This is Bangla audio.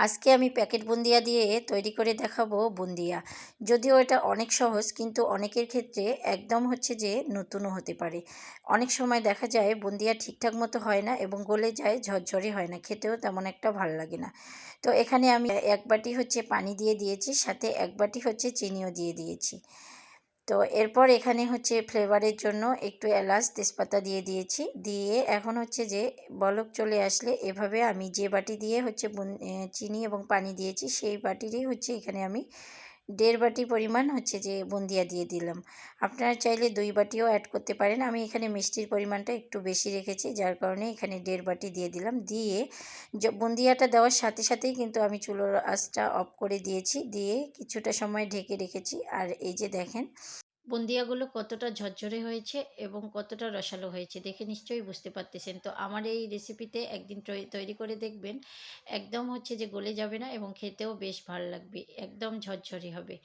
আজকে আমি প্যাকেট বুন্দিয়া দিয়ে তৈরি করে দেখাবো বুন্দিয়া। যদিও এটা অনেক সহজ, কিন্তু অনেকের ক্ষেত্রে একদম হচ্ছে যে নতুনও হতে পারে। অনেক সময় দেখা যায় বুন্দিয়া ঠিকঠাক মতো হয় না এবং গলে যায়, ঝরঝরে হয় না, খেতেও তেমন একটা ভালো লাগে না। তো এখানে আমি ১ বাটি হচ্ছে পানি দিয়ে দিয়েছি, সাথে ১ বাটি হচ্ছে চিনিও দিয়ে দিয়েছি। তো এরপর এখানে হচ্ছে ফ্লেভারের জন্য একটু এলাচ, তেজপাতা দিয়ে দিয়েছি। দিয়ে এখন হচ্ছে যে বলক চলে আসলে এভাবে আমি যে বাটি দিয়ে হচ্ছে চিনি এবং পানি দিয়েছি, সেই বাটিরই হচ্ছে এখানে আমি ১.৫ বাটি পরিমাণ হচ্ছে যে বুন্দিয়া দিয়ে দিলাম। আপনারা চাইলে ২ বাটিও অ্যাড করতে পারেন। আমি এখানে মিষ্টির পরিমাণটা একটু বেশি রেখেছি, যার কারণে এখানে ১.৫ বাটি দিয়ে দিলাম। দিয়ে বুন্দিয়াটা দেওয়ার সাথে সাথেই কিন্তু আমি চুলোর আঁচটা অফ করে দিয়েছি। দিয়ে কিছুটা সময় ঢেকে রেখেছি। আর এই যে দেখেন বুন্দিয়াগুলো কতটা ঝরঝরে হয়েছে এবং কতটা রসালো হয়েছে, দেখে নিশ্চয়ই বুঝতে পারতেছেন। তো আমার এই রেসিপিতে একদিন তৈরি করে দেখবেন, একদম হচ্ছে যে গলে যাবে না এবং খেতেও বেশ ভালো লাগবে, একদম ঝরঝরে হবে।